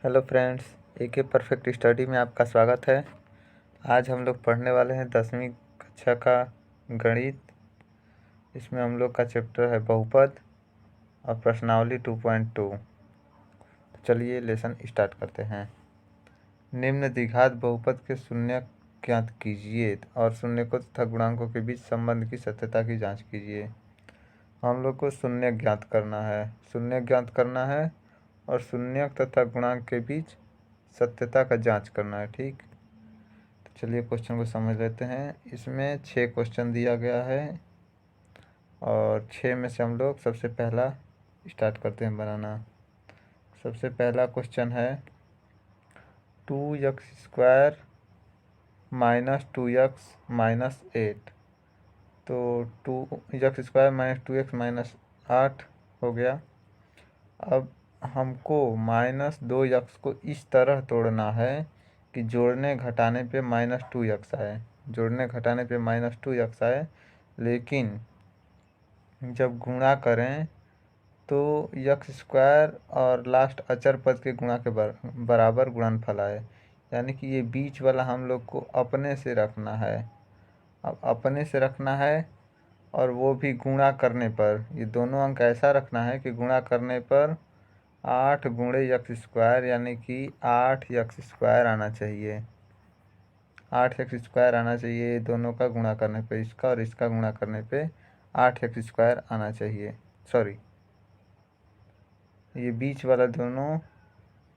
Hello friends, एके perfect study में आपका स्वागत है। आज हम लोग पढ़ने वाले हैं 10वीं कक्षा का गणित। इसमें हम लोग का चैप्टर है बहुपद और प्रश्नावली 2.2। तो चलिए लेसन स्टार्ट करते हैं। निम्न द्विघात बहुपद के शून्य ज्ञात कीजिए और शून्यकों तथा गुणांकों के बीच संबंध की सत्यता की जाँच कीजिए। हम लोग को शून्य ज्ञात करना है और शून्य तथा गुणांक के बीच सत्यता का जांच करना है। ठीक, तो चलिए क्वेश्चन को समझ लेते हैं। इसमें 6 क्वेश्चन दिया गया है और 6 में से हम लोग सबसे पहला स्टार्ट करते हैं बनाना। सबसे पहला क्वेश्चन है 2x² माइनस 2x माइनस 8। तो 2x² माइनस 2x माइनस 8 हो गया। अब हमको -2x को इस तरह तोड़ना है कि जोड़ने घटाने पे -2x आए, लेकिन जब गुणा करें तो x² और लास्ट अचर पद के गुणा के बराबर गुणनफल आए। यानी कि ये बीच वाला हम लोग को अपने से रखना है। अब अपने से रखना है और वो भी गुणा करने पर, ये दोनों अंक ऐसा रखना है कि गुणा करने पर 8 गुणे x² यानी कि 8x² आना चाहिए। 8x² आना चाहिए। दोनों का गुणा करने पे, इसका और इसका गुणा करने पे 8x² आना चाहिए। सॉरी, ये बीच वाला दोनों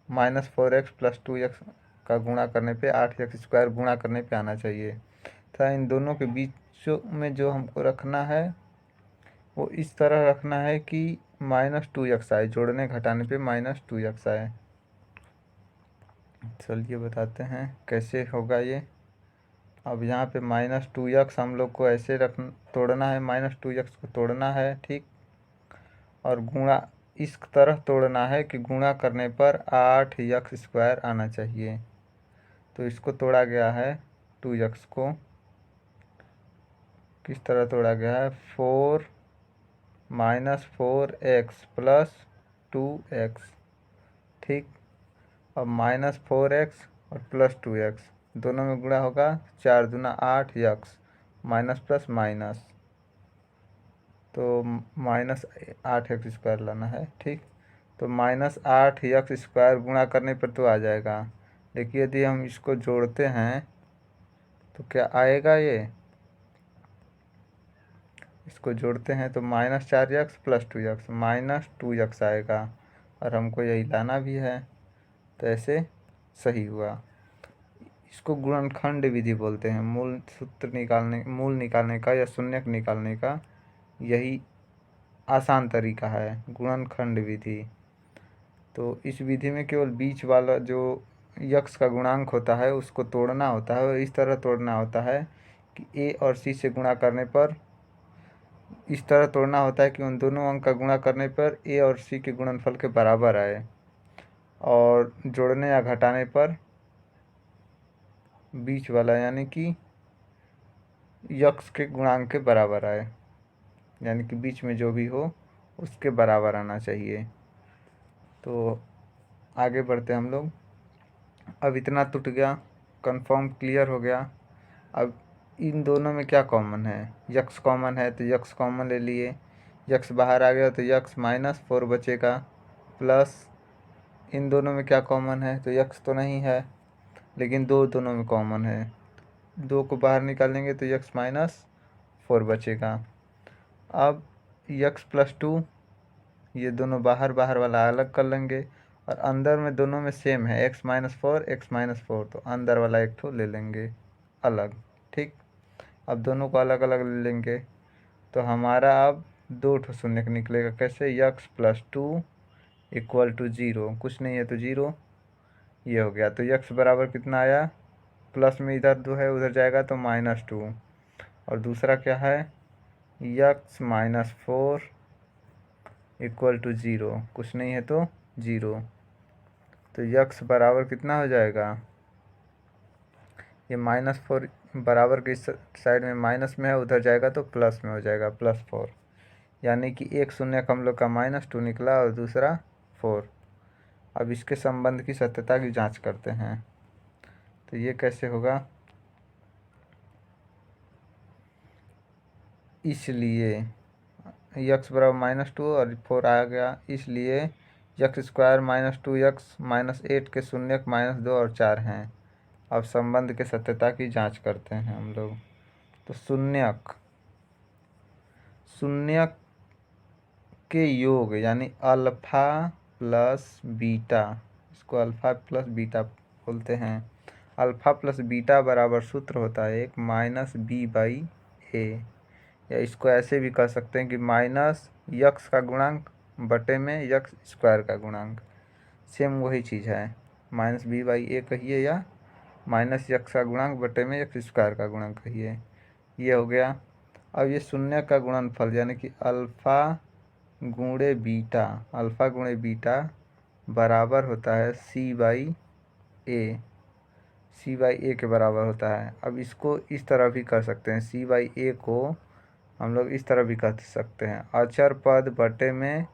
-4x प्लस 2x का गुणा करने पे 8x² गुणा करने पे आना चाहिए। तथा इन दोनों के बीच में जो हमको रखना है वो इस तरह रखना है कि -2x आए, जोड़ने घटाने पे -2x आए। चलिए बताते हैं कैसे होगा ये। अब यहाँ पे -2x हम लोग को ऐसे तोड़ना है, -2x को तोड़ना है। ठीक, और गुणा इस तरह तोड़ना है कि गुणा करने पर 8x² आना चाहिए। तो इसको तोड़ा गया है, 2x को किस तरह तोड़ा गया है, 4 -4x प्लस 2x। ठीक, अब -4x और प्लस 2x दोनों में गुणा होगा, 4 दूना 8x, माइनस प्लस माइनस, तो -8x² लाना है। ठीक, तो -8x² गुणा करने पर तो आ जाएगा, लेकिन यदि हम इसको जोड़ते हैं तो क्या आएगा ये, इसको जोड़ते हैं तो -4x प्लस 2x -2x आएगा और हमको यही लाना भी है। तो ऐसे सही हुआ। इसको गुणनखंड विधि बोलते हैं। मूल निकालने का या शून्यक निकालने का यही आसान तरीका है, गुणनखंड विधि। तो इस विधि में केवल बीच वाला जो यक्स का गुणांक होता है उसको तोड़ना होता है, और इस तरह तोड़ना होता है कि ए और सी से गुणा करने पर, इस तरह तोड़ना होता है कि उन दोनों अंक का गुणा करने पर ए और सी के गुणनफल के बराबर आए, और जोड़ने या घटाने पर बीच वाला यानी कि यक्स के गुणांक के बराबर आए, यानी कि बीच में जो भी हो उसके बराबर आना चाहिए। तो आगे बढ़ते हम लोग। अब इतना टूट गया, कंफर्म क्लियर हो गया। अब इन दोनों में क्या कॉमन है, यक्स कॉमन है तो यक्स कॉमन ले लिए। यक्स बाहर आ गया तो यक्स -4 बचेगा, प्लस इन दोनों में क्या कॉमन है, तो यक्स तो नहीं है लेकिन दोनों में कॉमन है। 2 को बाहर निकालेंगे तो यक्स -4 बचेगा। अब यक्स प्लस 2, ये दोनों बाहर वाला अलग कर लेंगे, और अंदर में दोनों में सेम है, x -4 तो अंदर वाला एक ठो ले लेंगे अलग। ठीक, अब दोनों को अलग अलग ले लेंगे तो हमारा अब 2 ठो शून्य निकलेगा। कैसे, x प्लस 2 इक्वल टू 0, कुछ नहीं है तो 0, ये हो गया। तो x बराबर कितना आया, प्लस में इधर 2 है उधर जाएगा तो -2, और दूसरा क्या है, x -4 इक्वल टू 0, कुछ नहीं है तो 0। तो x बराबर कितना हो जाएगा, ये -4 बराबर के इस साइड में माइनस में है, उधर जाएगा तो प्लस में हो जाएगा, +4। यानी कि एक शून्य हम लोग का -2 निकला और दूसरा 4। अब इसके संबंध की सत्यता की जांच करते हैं। तो ये कैसे होगा, इसलिए यक्स बराबर -2 और 4 आ गया, इसलिए x² -2x -8 के शून्यक -2 और 4 हैं। अब संबंध के सत्यता की जांच करते हैं हम लोग। तो शून्यक के योग यानी अल्फ़ा प्लस बीटा, इसको अल्फ़ा प्लस बीटा बोलते हैं। अल्फ़ा प्लस बीटा बराबर सूत्र होता है एक -b/a, या इसको ऐसे भी कह सकते हैं कि माइनस यक्स का गुणांक बटे में x² का गुणांक, सेम वही चीज़ है। -b/a कहिए या -x का गुणांक बटे में x² का गुणांक कहिए, ये हो गया। अब ये शून्य का गुणनफल यानी कि अल्फ़ा गुणे बीटा बराबर होता है c/a के बराबर होता है। अब इसको इस तरह भी कर सकते हैं, c/a को हम लोग इस तरह भी कह सकते हैं अचर पद बटे में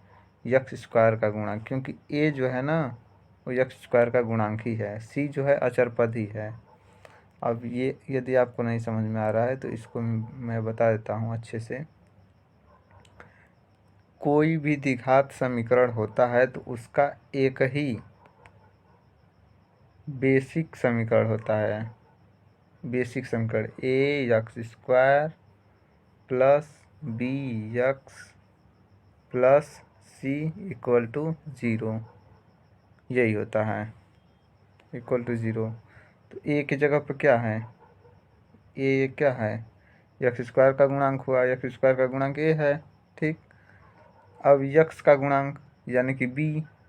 x² का गुणांक, क्योंकि a जो है ना वो x² का गुणांक ही है, c जो है अचर पद ही है। अब ये यदि आपको नहीं समझ में आ रहा है तो इसको मैं बता देता हूँ अच्छे से। कोई भी द्विघात समीकरण होता है तो उसका एक ही बेसिक समीकरण होता है। बेसिक समीकरण ax² plus bx plus c = 0, यही होता है, =0। तो a की जगह पर क्या है, a क्या है, x² का गुणांक हुआ, x² का गुणांक a है, ठीक। अब x का गुणांक यानी कि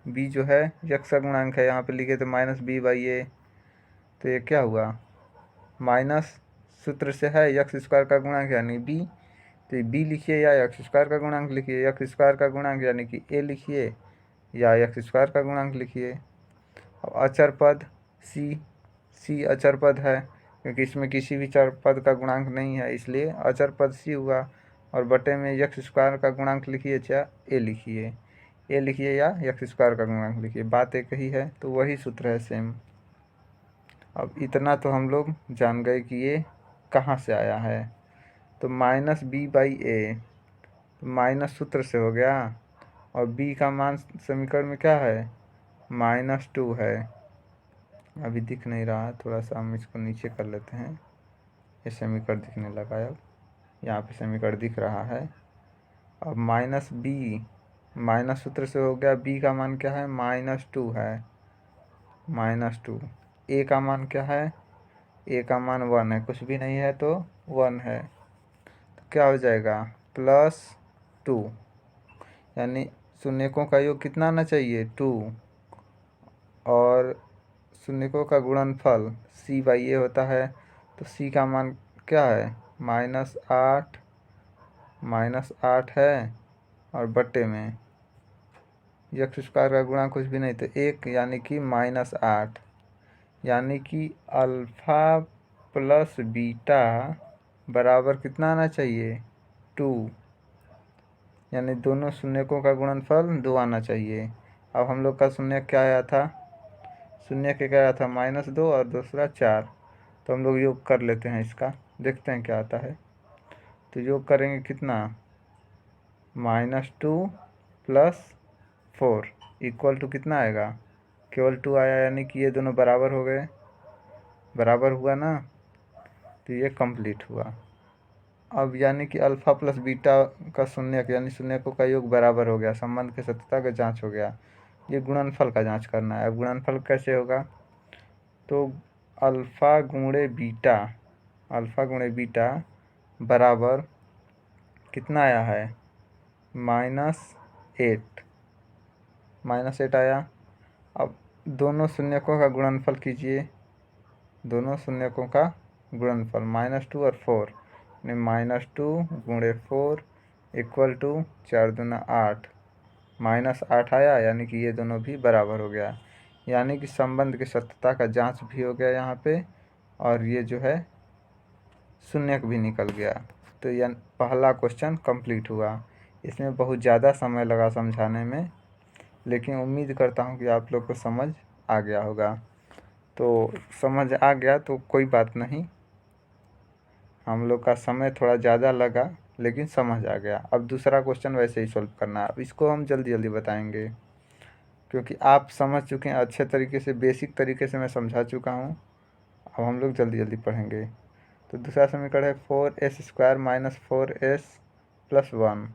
b जो है x का गुणांक है, यहाँ पे लिखे तो -b/a, तो ये क्या हुआ, माइनस सूत्र से है x² का गुणांक यानी b, तो b लिखिए या x² का गुणांक लिखिए, x² का गुणांक यानी कि a लिखिए या x² का गुणांक लिखिए। अब अचर पद c अचर पद है, क्योंकि इसमें किसी भी चर पद का गुणांक नहीं है, इसलिए अचर पद c हुआ। और बटे में x² का गुणांक लिखिए या a लिखिए या x² का गुणांक लिखिए, बात एक ही है, तो वही सूत्र है सेम। अब इतना तो हम लोग जान गए कि ये कहाँ से आया है। तो -b/a माइनस सूत्र से हो गया, और b का मान समीकरण में क्या है, -2 है। अभी दिख नहीं रहा है, थोड़ा सा हम इसको नीचे कर लेते हैं, ये समीकरण दिखने लगा है। अब यहाँ पे समीकरण दिख रहा है। अब -b माइनस सूत्र से हो गया, b का मान क्या है, -2 है, -2। a का मान क्या है, a का मान 1 है, कुछ भी नहीं है तो 1 है, तो क्या हो जाएगा, +2, यानी शून्यकों का योग कितना आना चाहिए, 2, और शून्यकों का गुणनफल c/a होता है, तो c का मान क्या है, -8 है, और बट्टे में x² का गुणा कुछ भी नहीं तो 1, यानी कि -8, यानी कि अल्फ़ा प्लस बीटा बराबर कितना आना चाहिए, 2, यानी दोनों शून्यकों का गुणनफल 2 आना चाहिए। अब हम लोग का शून्य क्या आया था, शून्य के क्या आया था, -2 और दूसरा 4, तो हम लोग योग कर लेते हैं इसका, देखते हैं क्या आता है। तो योग करेंगे कितना, -2 + 4 = कितना आएगा, केवल 2 आया, यानी कि ये दोनों बराबर हो गए, बराबर हुआ ना, तो ये कंप्लीट हुआ। अब यानी कि अल्फ़ा प्लस बीटा का शून्यक यानी शून्यकों का योग बराबर हो गया, संबंध की सत्यता का जांच हो गया। ये गुणनफल का जांच करना है। अब गुणनफल कैसे होगा, तो अल्फ़ा गुणे बीटा बराबर कितना आया है, -8 आया। अब दोनों शून्यकों का गुणनफल कीजिए, दोनों शून्यकों का गुणनफल -2 और 4, -2 गुणे 4 = 4 दूना 8, -8 आया, यानी कि ये दोनों भी बराबर हो गया, यानी कि संबंध की सत्यता का जांच भी हो गया यहाँ पे, और ये जो है शून्यक भी निकल गया। तो यह पहला क्वेश्चन कंप्लीट हुआ। इसमें बहुत ज़्यादा समय लगा समझाने में, लेकिन उम्मीद करता हूँ कि आप लोग को समझ आ गया होगा। तो समझ आ गया तो कोई बात नहीं, हम लोग का समय थोड़ा ज़्यादा लगा लेकिन समझ आ गया। अब दूसरा क्वेश्चन वैसे ही सॉल्व करना है। अब इसको हम जल्दी जल्दी बताएंगे क्योंकि आप समझ चुके हैं अच्छे तरीके से, बेसिक तरीके से मैं समझा चुका हूँ। अब हम लोग जल्दी जल्दी पढ़ेंगे। तो दूसरा समीकरण है 4s² - 4s+1।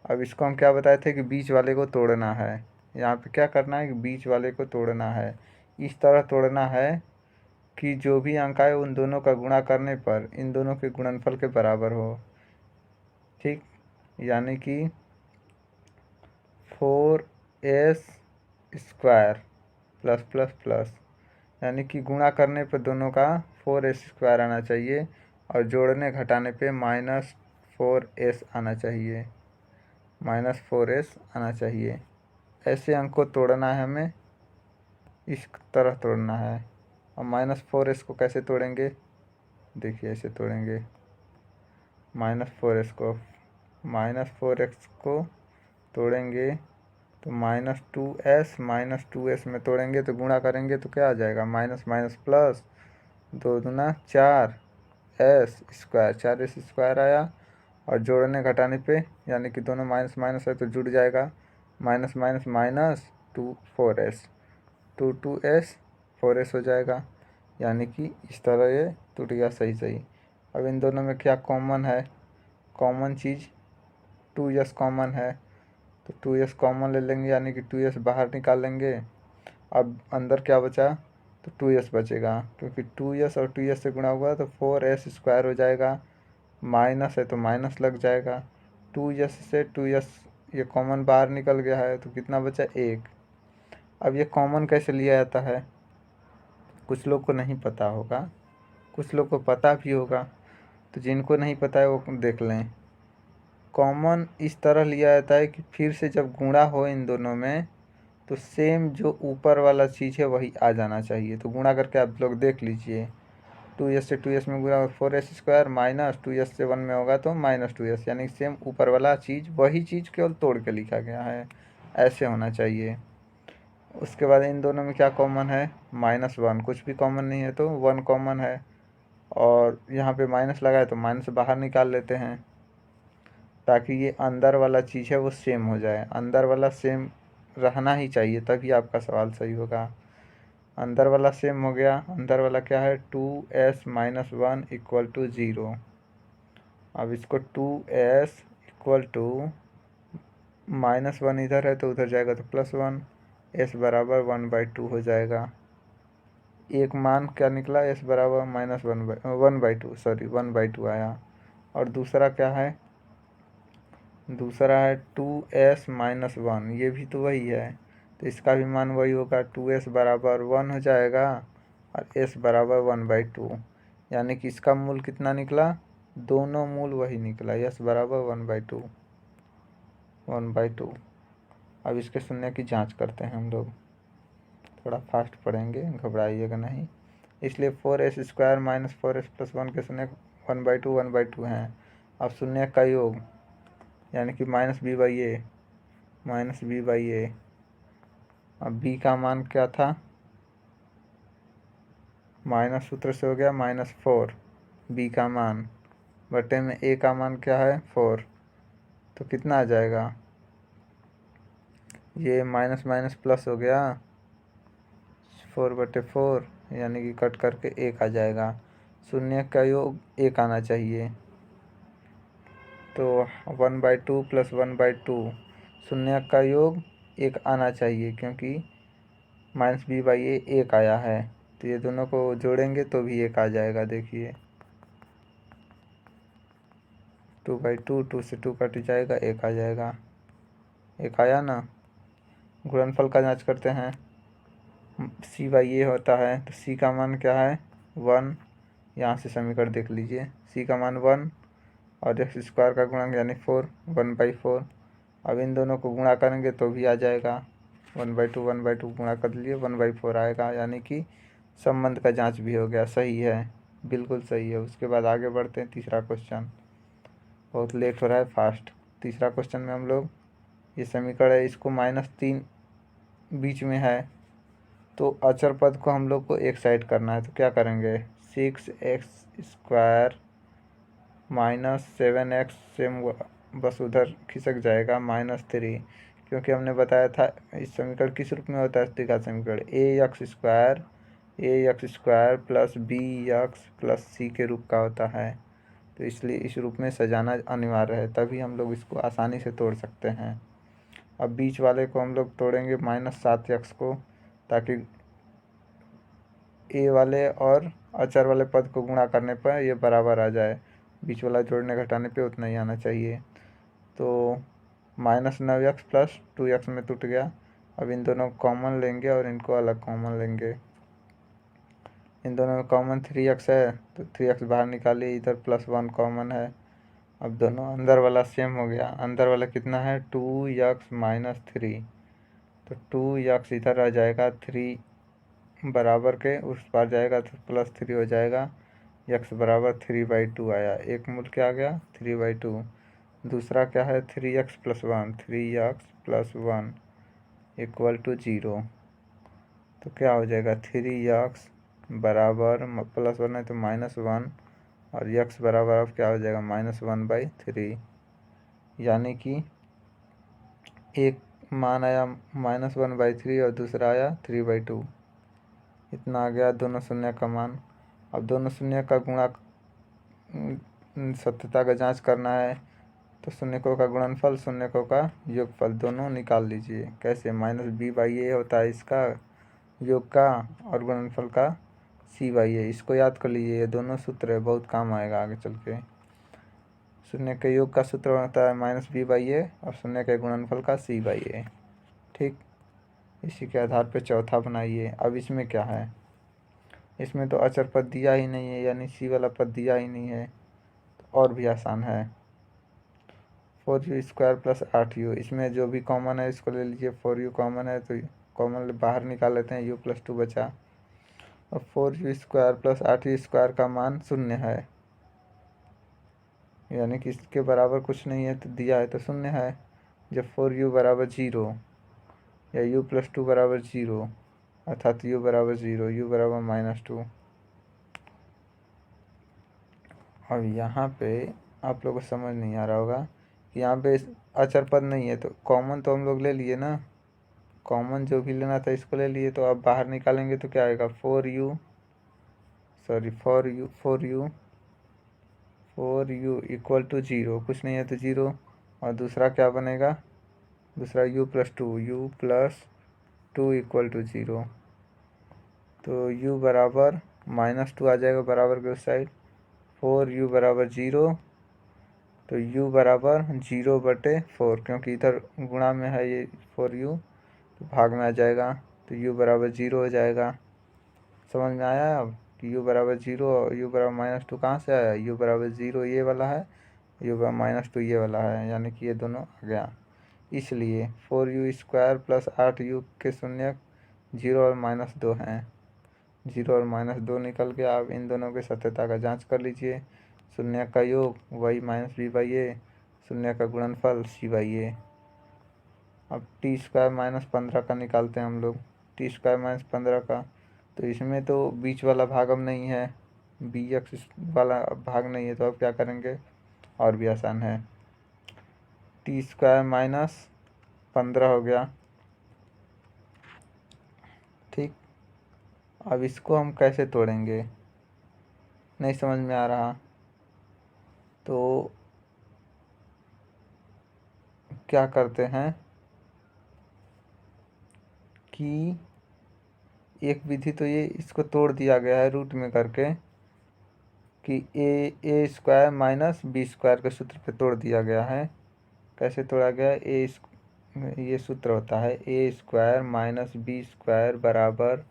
अब इसको हम क्या बताए थे कि बीच वाले को तोड़ना है। यहाँ पे क्या करना है कि बीच वाले को तोड़ना है। इस तरह तोड़ना है कि जो भी अंक आए उन दोनों का गुणा करने पर इन दोनों के गुणनफल के बराबर हो। ठीक, यानी कि 4s² प्लस प्लस प्लस, यानी कि गुणा करने पर दोनों का 4s² आना चाहिए और जोड़ने घटाने पे -4s आना चाहिए, -4s आना चाहिए। ऐसे अंक को तोड़ना है हमें, इस तरह तोड़ना है। और -4s को कैसे तोड़ेंगे, देखिए ऐसे तोड़ेंगे। -4s को -4x को तोड़ेंगे तो -2s में तोड़ेंगे तो गुणा करेंगे तो क्या आ जाएगा, माइनस माइनस प्लस, 2 दूना 4s², 4s² आया। और जोड़ने घटाने पे यानी कि दोनों माइनस माइनस है तो जुड़ जाएगा, minus minus minus 4s, 2s 4s हो जाएगा। यानी कि इस तरह ये टूट गया सही सही। अब इन दोनों में क्या कॉमन है, कॉमन चीज़ 2s कॉमन है तो 2s कॉमन ले लेंगे, यानी कि 2s बाहर निकाल लेंगे। अब अंदर क्या बचा, तो 2s बचेगा क्योंकि 2s और 2s से गुणा हुआ तो 4s² हो जाएगा। माइनस है तो माइनस लग जाएगा, 2s से 2s ये कॉमन बाहर निकल गया है तो कितना बचा, 1। अब ये कॉमन कैसे लिया जाता है, कुछ लोग को नहीं पता होगा, कुछ लोग को पता भी होगा। तो जिनको नहीं पता है वो देख लें। कॉमन इस तरह लिया जाता है कि फिर से जब गुणा हो इन दोनों में तो सेम जो ऊपर वाला चीज़ है वही आ जाना चाहिए। तो गुणा करके आप लोग देख लीजिए, 2s से 2s में गुणा 4s² माइनस 2s से 1 में होगा तो -2s, यानी सेम ऊपर वाला चीज़ वही चीज़ केवल तोड़ के लिखा गया है, ऐसे होना चाहिए। उसके बाद इन दोनों में क्या कॉमन है, -1, कुछ भी कॉमन नहीं है तो 1 कॉमन है। और यहाँ पे माइनस लगा है तो माइनस बाहर निकाल लेते हैं ताकि ये अंदर वाला चीज़ है वो सेम हो जाए। अंदर वाला सेम रहना ही चाहिए तभी आपका सवाल सही होगा। अंदर वाला सेम हो गया, अंदर वाला क्या है, 2s - 1 = 0। अब इसको 2s = -1 इधर है तो उधर जाएगा तो +1, s बराबर 1/2 हो जाएगा। एक मान क्या निकला, s बराबर -1/2 आया। और दूसरा क्या है, दूसरा है 2s - 1, ये भी तो वही है तो इसका भी मान वही होगा, 2s बराबर 1 हो जाएगा और s बराबर 1/2, यानी कि इसका मूल कितना निकला, दोनों मूल वही निकला, s बराबर 1/2। अब इसके शून्य की जांच करते हैं हम लोग, थोड़ा फास्ट पढ़ेंगे, घबराइएगा नहीं। इसलिए 4s² - 4s+1 के शून्य 1/2 हैं। अब शून्य का योग यानी कि -b/a, -b/a। अब b का मान क्या था, माइनस सूत्र से हो गया -4, b का मान बटे में a का मान क्या है 4, तो कितना आ जाएगा, ये माइनस माइनस प्लस हो गया, 4/4, यानी कि कट करके 1 आ जाएगा। शून्य का योग 1 आना चाहिए तो 1/2 + 1/2, शून्य का योग 1 आना चाहिए क्योंकि -b/a 1 आया है तो ये दोनों को जोड़ेंगे तो भी 1 आ जाएगा। देखिए 2/2, 2 से 2 कट जाएगा, 1 आ जाएगा, 1 आया ना। गुणनफल का जांच करते हैं, c/a होता है तो c का मान क्या है 1, यहाँ से समीकरण देख लीजिए, c का मान 1 और x² का गुणांक यानी 4, 1/4। अब इन दोनों को गुणा करेंगे तो भी आ जाएगा, 1/2 गुणा कर लिए 1/4 आएगा, यानी कि संबंध का जांच भी हो गया, सही है, बिल्कुल सही है। उसके बाद आगे बढ़ते हैं, तीसरा क्वेश्चन, बहुत लेट हो रहा है, फास्ट। तीसरा क्वेश्चन में हम लोग ये समीकरण है इसको -3 बीच में है, तो अचर पद को हम लोग को एक साइड करना है। तो क्या करेंगे, 6x² माइनस 7x से बस उधर खिसक जाएगा -3, क्योंकि हमने बताया था इस समीकरण किस रूप में होता है, द्विघात समीकरण ax² plus bx plus c के रूप का होता है। तो इसलिए इस रूप में सजाना अनिवार्य है, तभी हम लोग इसको आसानी से तोड़ सकते हैं। अब बीच वाले को हम लोग तोड़ेंगे -7x को, ताकि ए वाले और अचर वाले पद को गुणा करने पर ये बराबर आ जाए। बीच वाला जोड़ने घटाने पे उतना ही आना चाहिए। तो -9x प्लस 2x में टूट गया। अब इन दोनों को कॉमन लेंगे और इनको अलग कॉमन लेंगे। इन दोनों में कॉमन 3x है, तो 3x बाहर निकालिए, इधर +1 कॉमन है। अब दोनों अंदर वाला सेम हो गया। अंदर वाला कितना है, 2x माइनस 3, तो 2x इधर आ जाएगा, 3 बराबर के उस पार जाएगा तो +3 हो जाएगा। x बराबर 3/2 आया, एक मूल क्या आ गया, 3/2। दूसरा क्या है, 3x + 1, 3x + 1 = 0। तो क्या हो जाएगा, 3x बराबर +1 है तो -1, और x बराबर अब क्या हो जाएगा, -1/3। यानी कि एक मान आया -1/3 और दूसरा आया 3/2। इतना आ गया दोनों शून्य का मान। अब दोनों शून्य का गुणा, सत्यता का जांच करना है, तो शून्यकों का गुणनफल, शून्यकों का योगफल दोनों निकाल लीजिए। कैसे, -b/a होता है इसका योग का, और गुणनफल का c/a। इसको याद कर लीजिए, ये दोनों सूत्र है, बहुत काम आएगा आगे चल के। शून्य के योग का सूत्र होता है -b/a, और शून्य के गुणनफल का c/a। ठीक, इसी के आधार पर चौथा बनाइए। अब इसमें क्या है, इसमें तो अचर पद दिया ही नहीं है, यानी c वाला पद दिया ही नहीं है, तो और भी आसान है। 4u² + 8u, इसमें जो भी कॉमन है इसको ले लीजिए। 4u कॉमन है तो कॉमन बाहर निकाल लेते हैं, u + 2 बचा। अब 4u² + 8u² का मान 0 है, यानी कि इसके बराबर कुछ नहीं है, तो दिया है तो 0 है। जब 4u बराबर 0 या u + 2 बराबर 0, अर्थात u बराबर 0, u बराबर -2। अब यहाँ पे आप लोगों को समझ नहीं आ रहा होगा कि यहाँ पे अचर पद नहीं है, तो कॉमन तो हम लोग ले लिए ना, कॉमन जो भी लेना था इसको ले लिए। तो अब बाहर निकालेंगे तो क्या आएगा, 4u = 0, कुछ नहीं है तो 0। और दूसरा क्या बनेगा, दूसरा u + 2 = 0। तो u बराबर -2 आ जाएगा बराबर के उस साइड। 4u बराबर 0, तो u बराबर 0/4, क्योंकि इधर गुणा में है ये 4u, तो भाग में आ जाएगा, तो u बराबर 0 हो जाएगा। समझ में आया अब कि u बराबर 0 और u बराबर -2 कहाँ से आया, u बराबर 0 ये वाला है, u बराबर -2 ये वाला है, यानी कि ये दोनों आ गया। इसलिए 4u² + 8u के शून्य 0 और -2 हैं। 0 और -2 निकल गया। अब इन दोनों की सत्यता का जांच कर लीजिए। शून्य का योग वही -b/a, शून्य का गुणनफल c/a। अब t² - 15 का निकालते हैं हम लोग, t² - 15 का। तो इसमें तो बीच वाला भाग अब नहीं है, bx वाला भाग नहीं है, तो अब क्या करेंगे, और भी आसान है। t² - 15 हो गया। ठीक, अब इसको हम कैसे तोड़ेंगे, नहीं समझ में आ रहा, तो क्या करते हैं कि एक विधि तो ये इसको तोड़ दिया गया है रूट में करके, कि a² - b² के सूत्र पे तोड़ दिया गया है। कैसे तोड़ा गया है, ये सूत्र होता है a² - b² बराबर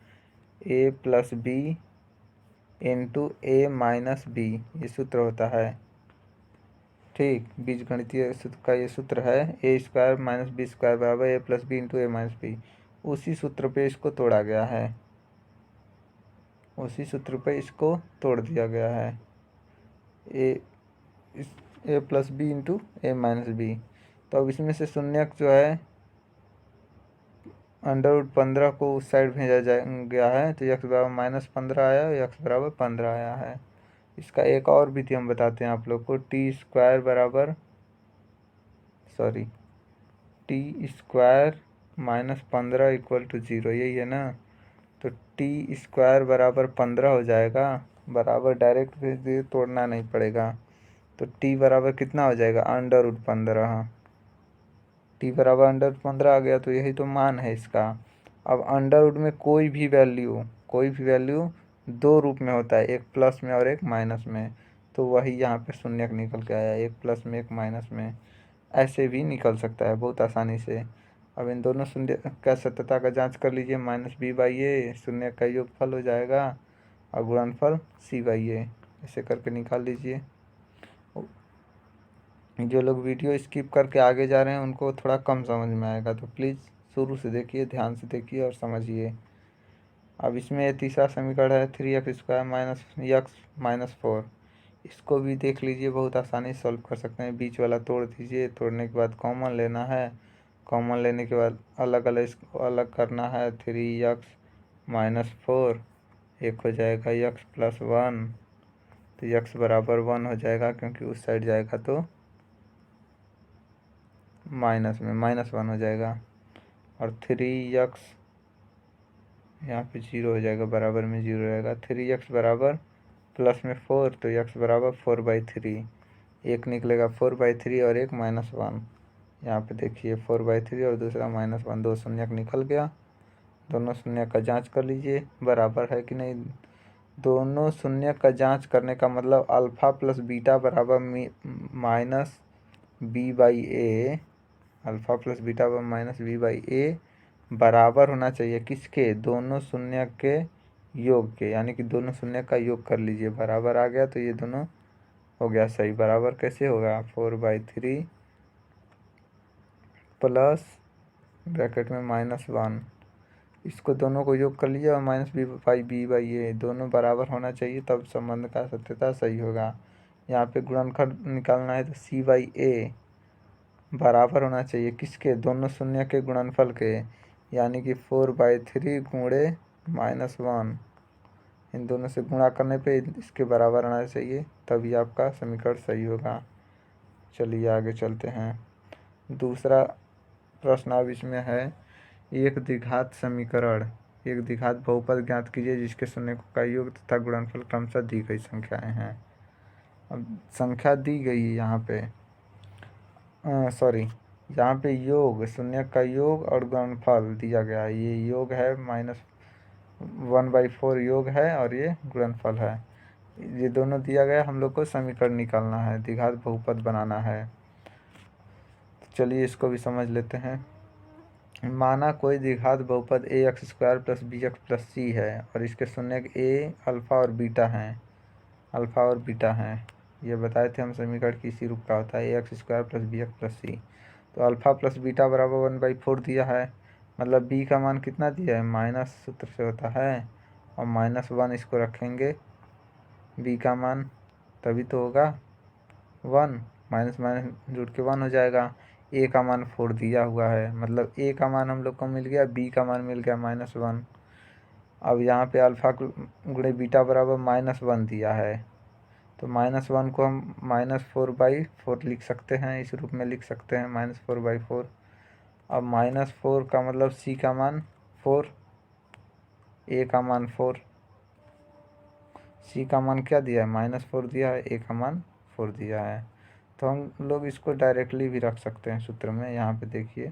a + b × a - b, ये सूत्र होता है। ठीक, बीजगणितीय सूत्र का ये सूत्र है, a² - b² बराबर a + b × a - b। उसी सूत्र पे इसको तोड़ा गया है, उसी सूत्र पे इसको तोड़ दिया गया है, a + b × a - b। तो अब इसमें से शून्यक जो है, अंडर रूट 15 को उस साइड भेजा गया है, तो यक्स बराबर -15 आया, यक्स बराबर 15 आया है। इसका एक और विधि हम बताते हैं आप लोग को। टी स्क्वायर -15 इक्वल टू 0, यही है ना। तो टी स्क्वायर बराबर 15 हो जाएगा, बराबर डायरेक्ट भेज दिए, तोड़ना नहीं पड़ेगा। तो टी बराबर कितना हो जाएगा, अंडर रूट 15। टी बराबर अंडर रूट 15 आ गया, तो यही तो मान है इसका। अब अंडर रूट में कोई भी वैल्यू दो रूप में होता है, एक प्लस में और एक माइनस में। तो वही यहाँ पे शून्य निकल के आया, एक प्लस में एक माइनस में। ऐसे भी निकल सकता है बहुत आसानी से। अब इन दोनों शून्य का सत्यता का जांच कर लीजिए। -b/a शून्य का योगफल हो जाएगा और गुणनफल c/a, ऐसे करके निकाल लीजिए। जो लोग वीडियो स्किप करके आगे जा रहे हैं उनको थोड़ा कम समझ में आएगा, तो प्लीज़ शुरू से देखिए, ध्यान से देखिए और समझिए। अब इसमें तीसरा समीकरण है 3x² - x-4। इसको भी देख लीजिए, बहुत आसानी से सॉल्व कर सकते हैं। बीच वाला तोड़ दीजिए, तोड़ने के बाद कॉमन लेना है, कॉमन लेने के बाद अलग अलग इसको अलग करना है। 3x - 4 एक हो जाएगा x+1, तो x बराबर 1 हो जाएगा, क्योंकि उस साइड जाएगा तो माइनस में -1 हो जाएगा। और 3x यहाँ पे 0 हो जाएगा, बराबर में 0 रहेगा। 3x बराबर प्लस में 4, तो x बराबर 4/3। एक निकलेगा 4/3 और एक -1। यहाँ पे देखिए 4/3 और दूसरा -1, दो शून्य निकल गया। दोनों शून्य का जांच कर लीजिए बराबर है कि नहीं। दोनों शून्य का जांच करने का मतलब अल्फ़ा प्लस बीटा बराबर -b/a, अल्फ़ा प्लस बीटा बराबर -b/a बराबर होना चाहिए किसके, दोनों शून्य के योग के। यानी कि दोनों शून्य का योग कर लीजिए, बराबर आ गया, तो ये दोनों हो गया सही। बराबर कैसे होगा, 4/3 प्लस ब्रैकेट में -1, इसको दोनों को योग कर लीजिए, और -b/a दोनों बराबर होना चाहिए, तब संबंध का सत्यता सही होगा। यहाँ पे गुणनखंड निकालना है, तो c/a बराबर होना चाहिए किसके, दोनों शून्य के गुणनफल के। यानी कि 4/3 गुणे -1, इन दोनों से गुणा करने पे इसके बराबर आना चाहिए, तभी आपका समीकरण सही होगा। चलिए आगे चलते हैं। दूसरा प्रश्न अब इसमें है, एक द्विघात समीकरण, एक द्विघात बहुपद ज्ञात कीजिए जिसके शून्य का योग तथा गुणनफल क्रमशः दी गई संख्याएं हैं। अब संख्या दी गई है यहाँ पे, यहाँ पे योग, शून्य का योग और गुणनफल दिया गया है। ये योग है -1/4 योग है, और ये गुणनफल है। ये दोनों दिया गया, हम लोग को समीकरण निकालना है, द्विघात बहुपद बनाना है। तो चलिए इसको भी समझ लेते हैं। माना कोई द्विघात बहुपद ax² + bx + c है, और इसके शून्य a अल्फ़ा और बीटा हैं। ये बताए थे हम समीकरण किसी रूप का होता है, ax² + bx + c। तो अल्फ़ा प्लस बीटा बराबर 1/4 दिया है, मतलब b का मान कितना दिया है, माइनस सूत्र से होता है, और -1 इसको रखेंगे b का मान, तभी तो होगा 1, माइनस माइनस जुड़ के 1 हो जाएगा। a का मान 4 दिया हुआ है, मतलब a का मान हम लोग को मिल गया, b का मान मिल गया -1। अब यहाँ पे अल्फ़ा गुणे बीटा बराबर -1 दिया है, तो -1 को हम -4/4 लिख सकते हैं, इस रूप में लिख सकते हैं -4/4। अब -4 का मतलब c का मान 4, a का मान 4, c का मान क्या दिया है, -4 दिया है, a का मान 4 दिया है। तो हम लोग इसको डायरेक्टली भी रख सकते हैं सूत्र में। यहाँ पे देखिए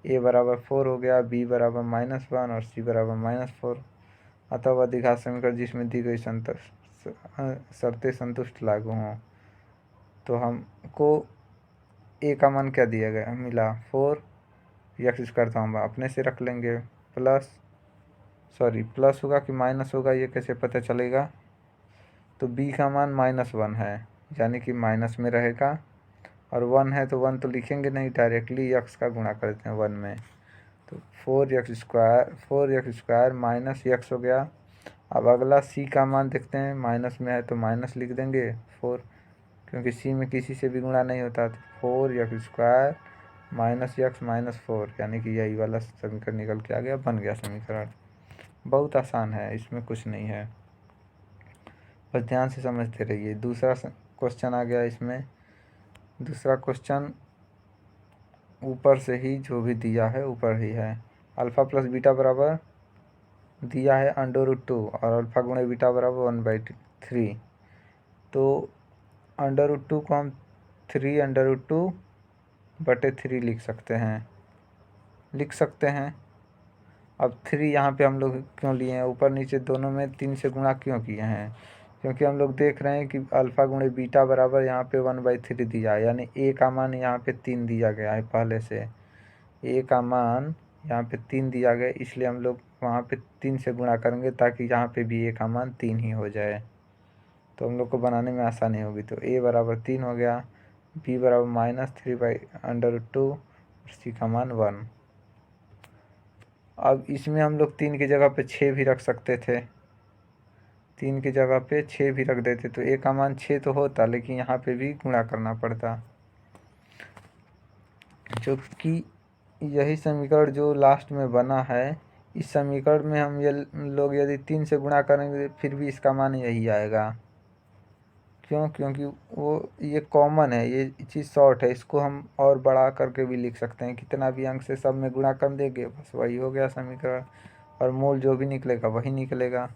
a बराबर 4 हो गया, b बराबर -1 और c बराबर -4। अतः वह द्विघात समीकरण जिसमें दी गई शर्तें संतुष्ट लागू हों। तो हमको a का मान क्या दिया गया, मिला 4, x² तो हम अपने से रख लेंगे, प्लस होगा कि माइनस होगा, ये कैसे पता चलेगा। तो b का मान -1 है, यानी कि माइनस में रहेगा, और 1 है तो 1 तो लिखेंगे नहीं, डायरेक्टली x का गुणा कर देते हैं 1 में। तो 4x² माइनस x हो गया। अब अगला c का मान देखते हैं, माइनस में है तो माइनस लिख देंगे 4, क्योंकि c में किसी से भी गुणा नहीं होता। तो 4x² -4 यानी कि यही वाला समीकरण निकल के आ गया, बन गया समीकरण। बहुत आसान है, इसमें कुछ नहीं है, बस ध्यान से समझते रहिए। दूसरा क्वेश्चन आ गया इसमें। दूसरा क्वेश्चन ऊपर से ही जो भी दिया है ऊपर ही है। अल्फ़ा प्लस बीटा बराबर दिया है √2 और अल्फ़ा गुणे बीटा बराबर 1/3। तो √2 को हम 3√2/3 लिख सकते हैं। अब 3 यहाँ पे हम लोग क्यों लिए हैं, ऊपर नीचे दोनों में 3 से गुणा क्यों किए हैं, क्योंकि हम लोग देख रहे हैं कि अल्फ़ा गुणे बीटा बराबर यहाँ पे 1/3 दिया है, यानी ए का मान यहाँ पे 3 दिया गया है पहले से। ए का मान यहाँ पे 3 दिया गया, इसलिए हम लोग वहाँ पे 3 से गुणा करेंगे ताकि यहाँ पे भी ए का मान 3 ही हो जाए, तो हम लोग को बनाने में आसानी होगी। तो ए बराबर 3 हो गया, बी बराबर -3/√2 और सी का मान 1। अब इसमें हम लोग 3 की जगह पे 6 भी रख सकते थे, 3 की जगह पे 6 भी रख देते तो ए का मान 6 तो होता, लेकिन यहाँ पे भी गुणा करना पड़ता, जो कि यही समीकरण जो लास्ट में बना है। इस समीकरण में हम ये लोग यदि 3 से गुणा करेंगे फिर भी इसका मान यही आएगा। क्यों? क्योंकि वो ये कॉमन है, ये चीज़ शॉर्ट है, इसको हम और बड़ा करके भी लिख सकते हैं। कितना भी अंक से सब में गुणा कर देंगे, बस वही हो गया समीकरण, और मूल जो भी निकलेगा वही निकलेगा।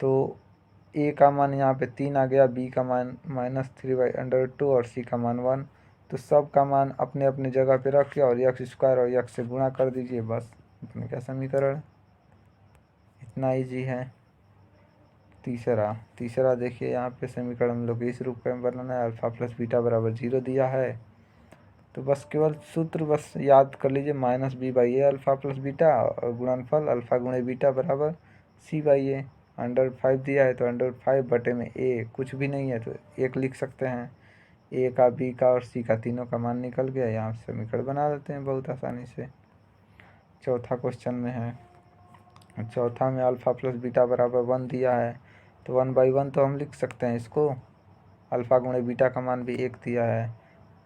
तो ए का मान यहाँ पे 3 आ गया, बी का मान -3/√2 और सी का मान 1। तो सब का मान अपने अपने जगह पे रख के और x² और x से गुणा कर दीजिए, बस बन गया समीकरण। इतना इजी है। तीसरा देखिए, यहाँ पे समीकरण हम लोग इस रूप में बनाना है। अल्फ़ा प्लस बीटा बराबर 0 दिया है, तो बस केवल सूत्र बस याद कर लीजिए, -b/a अल्फ़ा प्लस बीटा और गुणनफल अल्फ़ा गुणे बीटा बराबर c/a। √5 दिया है तो √5/a कुछ भी नहीं है तो 1 लिख सकते हैं। ए का, बी का और सी का तीनों का मान निकल गया, यहाँ समीकरण बना लेते हैं बहुत आसानी से। चौथा क्वेश्चन में है, चौथा में अल्फ़ा प्लस बीटा बराबर 1 दिया है, तो 1/1 तो हम लिख सकते हैं इसको। अल्फ़ा गुणे बीटा का मान भी 1 दिया है,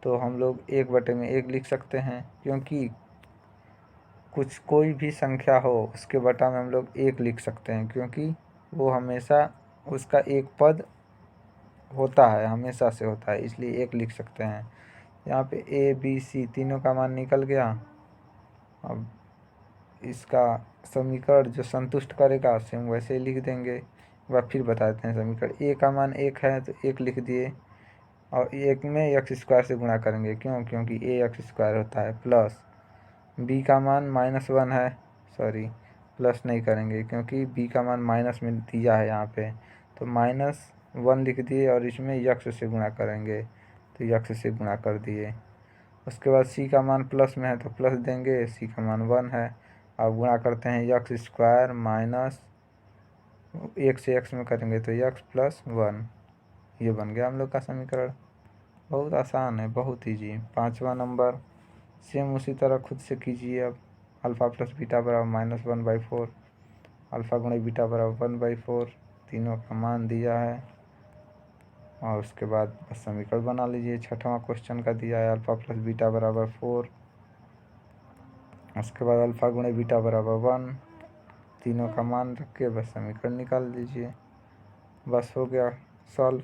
तो हम लोग 1/1 लिख सकते हैं, क्योंकि कोई भी संख्या हो उसके बटा में हम लोग 1 लिख सकते हैं, क्योंकि वो हमेशा उसका एक पद होता है, हमेशा से होता है, इसलिए 1 लिख सकते हैं। यहाँ पे ए, बी, सी तीनों का मान निकल गया। अब इसका समीकरण जो संतुष्ट करेगा उसे हम वैसे ही लिख देंगे। एक बार फिर बता देते हैं समीकरण। ए का मान 1 है तो 1 लिख दिए, और 1 में x² से गुणा करेंगे, क्यों? क्योंकि a x² होता है, प्लस b का मान -1 है, सॉरी प्लस नहीं करेंगे क्योंकि b का मान माइनस में दिया है यहाँ पे, तो -1 लिख दिए और इसमें x से गुणा करेंगे, तो x से गुणा कर दिए। उसके बाद c का मान प्लस में है तो प्लस देंगे, c का मान 1 है। अब गुणा करते हैं x² माइनस 1 से x में करेंगे तो x + 1, ये बन गया हम लोग का समीकरण। बहुत आसान है, बहुत ईजी। 5वां नंबर सेम उसी तरह खुद से कीजिए। अब अल्फ़ा प्लस बीटा बराबर -1/4, अल्फ़ा गुणे बीटा बराबर 1/4, तीनों का मान दिया है, और उसके बाद बस समीकरण बना लीजिए। 6वां क्वेश्चन का दिया है अल्फ़ा प्लस बीटा बराबर 4, उसके बाद अल्फ़ा गुणे बीटा बराबर 1, तीनों का मान रख के बस समीकरण निकाल दीजिए, बस हो गया सॉल्व।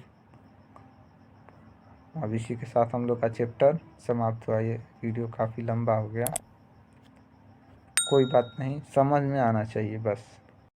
अब इसी के साथ हम लोग का चैप्टर समाप्त हुआ। ये वीडियो काफ़ी लंबा हो गया, कोई बात नहीं, समझ में आना चाहिए बस।